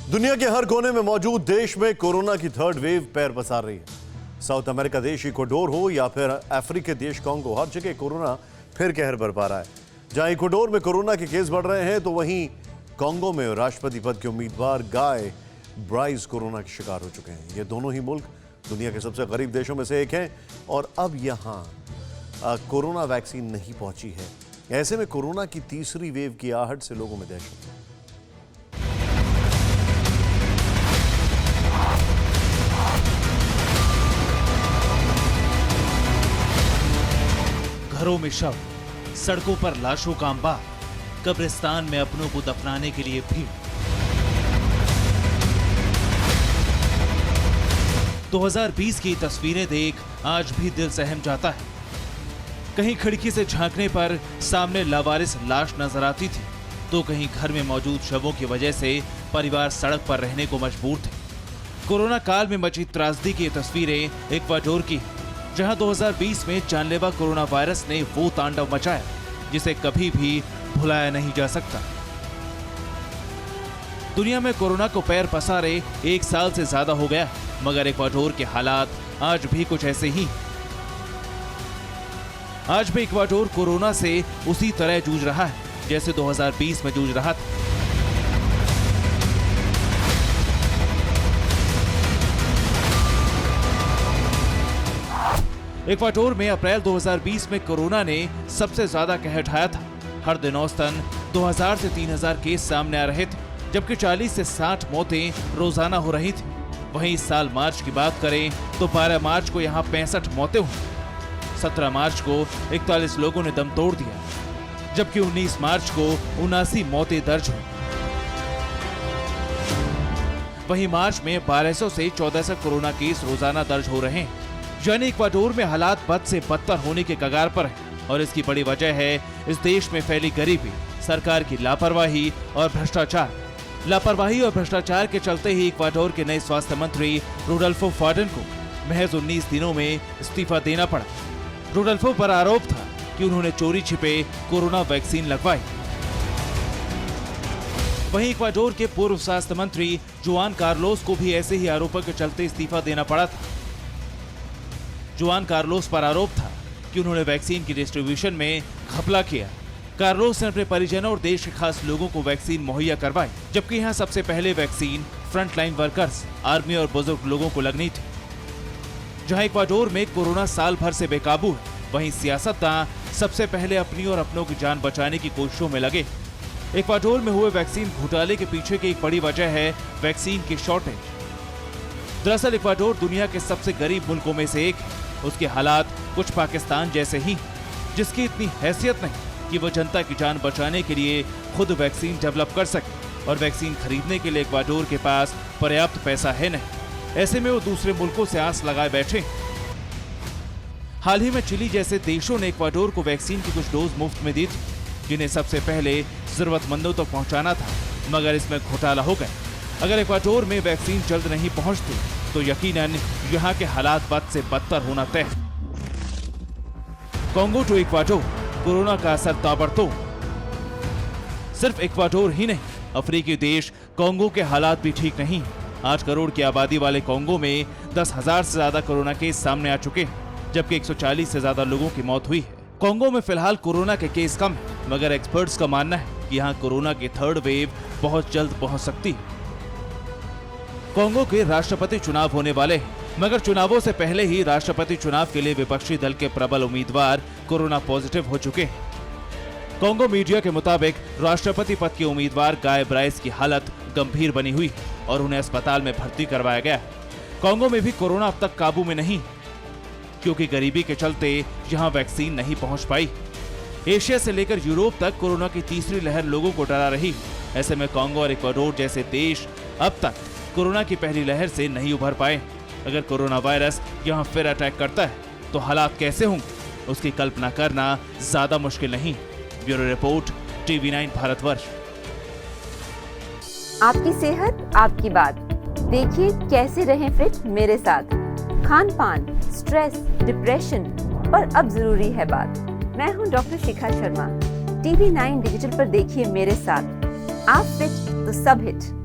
दुनिया के हर कोने में मौजूद देश में कोरोना की थर्ड वेव पैर पसार रही है। साउथ अमेरिका देश इक्वाडोर हो या फिर अफ्रीकी देश कांगो, हर जगह कोरोना फिर कहर बरपा रहा है। जहां इक्वाडोर में कोरोना के केस बढ़ रहे हैं तो वहीं कांगो में राष्ट्रपति पद के उम्मीदवार गाय ब्राइस कोरोना के शिकार हो चुके हैं। ये दोनों ही मुल्क दुनिया के सबसे गरीब देशों में से एक हैं और अब यहां कोरोना वैक्सीन नहीं पहुंची है। ऐसे में कोरोना की तीसरी वेव की आहट से लोगों में दहशत है। घरों में शव, सड़कों पर लाशों का अंबार, कब्रिस्तान में अपनों को दफनाने के लिए भीड़। 2020 की तस्वीरें देख आज भी दिल सहम जाता है। कहीं खिड़की से झांकने पर सामने लावारिस लाश नजर आती थी, तो कहीं घर में मौजूद शवों की वजह से परिवार सड़क पर रहने को मजबूर थे। कोरोना काल में मची त्रासदी की तस्वीरें इक्वाडोर की, जहां 2020 में जानलेवा कोरोना वायरस ने वो तांडव मचाया जिसे कभी भी भुलाया नहीं जा सकता। दुनिया में कोरोना को पैर पसारे 1 साल से ज्यादा हो गया, मगर इक्वाडोर के हालात आज भी कुछ ऐसे ही। आज भी इक्वाडोर कोरोना से उसी तरह जूझ रहा है जैसे 2020 में जूझ रहा था। इक्वाडोर में अप्रैल 2020 में कोरोना ने सबसे ज्यादा कहर ढाया था। हर दिन औसतन 2000 से 3000 केस सामने आ रहे थे, जबकि 40 से 60 मौतें रोजाना हो रही थी। वहीं इस साल मार्च की बात करें तो 12 मार्च को यहाँ 65 मौतें हुई। 17 मार्च को 41 लोगों ने दम तोड़ दिया, जबकि 19 मार्च को 79 मौतें दर्ज हुई। वहीं मार्च में 1200 से 1400 कोरोना केस रोजाना दर्ज हो रहे हैं। यानी इक्वाडोर में हालात बद से बदतर होने के कगार पर है और इसकी बड़ी वजह है इस देश में फैली गरीबी, सरकार की लापरवाही और भ्रष्टाचार। लापरवाही और भ्रष्टाचार के चलते ही इक्वाडोर के नए स्वास्थ्य मंत्री रोडल्फो फॉर्डन को महज 19 दिनों में इस्तीफा देना पड़ा। रोडल्फो पर आरोप था कि उन्होंने चोरी छिपे कोरोना वैक्सीन लगवाई। वहीं इक्वाडोर के पूर्व स्वास्थ्य मंत्री जुआन कार्लोस को भी ऐसे ही आरोपों के चलते इस्तीफा देना पड़ा था। जुआन कार्लोस पर आरोप था कि उन्होंने वैक्सीन की डिस्ट्रीब्यूशन में घपला किया। कार्लोस ने अपने परिजनों और देश के खास लोगों को वैक्सीन मुहैया करवाई, जबकि यहाँ सबसे पहले वैक्सीन फ्रंटलाइन वर्कर्स, आर्मी और बुजुर्ग लोगों को लगनी थी। जहाँ इक्वाडोर में कोरोना साल भर से बेकाबू है, वहीं सियासतदान सबसे पहले अपनी और अपनों की जान बचाने की कोशिशों में लगे। इक्वाडोर में हुए वैक्सीन घोटाले के पीछे की एक बड़ी वजह है वैक्सीन की शॉर्टेज। दरअसल इक्वाडोर दुनिया के सबसे गरीब मुल्कों में से एक है। उसके हालात कुछ पाकिस्तान जैसे ही, जिसकी इतनी हैसियत नहीं कि वो जनता की जान बचाने के लिए खुद वैक्सीन डेवलप कर सके, और वैक्सीन खरीदने के लिए इक्वाडोर के पास पर्याप्त पैसा है नहीं। ऐसे में वो दूसरे मुल्कों से आस लगाए बैठे। हाल ही में चिली जैसे देशों ने इक्वाडोर को वैक्सीन की कुछ डोज मुफ्त में दी थी, जिन्हें सबसे पहले जरूरतमंदों तक पहुंचाना था, मगर इसमें घोटाला हो गया। अगर इक्वाडोर में वैक्सीन जल्द नहीं पहुंचती तो यकीनन यहाँ के हालात बद से बदतर होना तय। कांगो टू इक्वाडोर, कोरोना का असर ताबड़तोड़। सिर्फ इक्वाडोर ही नहीं, अफ्रीकी देश कांगो के हालात भी ठीक नहीं। 8 करोड़ की आबादी वाले कांगो में 10,000 से ज्यादा कोरोना केस सामने आ चुके हैं, जबकि 140 से ज्यादा लोगों की मौत हुई है। कांगो में फिलहाल कोरोना के केस कम है, मगर एक्सपर्ट्स का मानना है कि यहाँ कोरोना की थर्ड वेव बहुत जल्द पहुंच सकती है। कांगो के राष्ट्रपति चुनाव होने वाले हैं, मगर चुनावों से पहले ही राष्ट्रपति चुनाव के लिए विपक्षी दल के प्रबल उम्मीदवार कोरोना पॉजिटिव हो चुके हैं। कांगो मीडिया के मुताबिक राष्ट्रपति पद के उम्मीदवार गाय ब्राइस की हालत गंभीर बनी हुई और उन्हें अस्पताल में भर्ती करवाया गया। कांगो में भी कोरोना अब तक काबू में नहीं, क्योंकि गरीबी के चलते यहाँ वैक्सीन नहीं पहुंच पाई। एशिया से लेकर यूरोप तक कोरोना की तीसरी लहर लोगों को डरा रही। ऐसे में कांगो और इक्वाडोर जैसे देश अब तक कोरोना की पहली लहर से नहीं उभर पाए। अगर कोरोना वायरस यहाँ फिर अटैक करता है तो हालात कैसे होंगे, उसकी कल्पना करना ज्यादा मुश्किल नहीं। Bureau report, TV9 Bharatvarsh. आपकी सेहत आपकी बात। देखिए कैसे रहें फिट मेरे साथ। खान पान, स्ट्रेस, डिप्रेशन और अब जरूरी है बात। मैं हूं doctor Shikha Sharma. TV9 digital पर देखिए मेरे साथ। आप फिट तो सब हिट।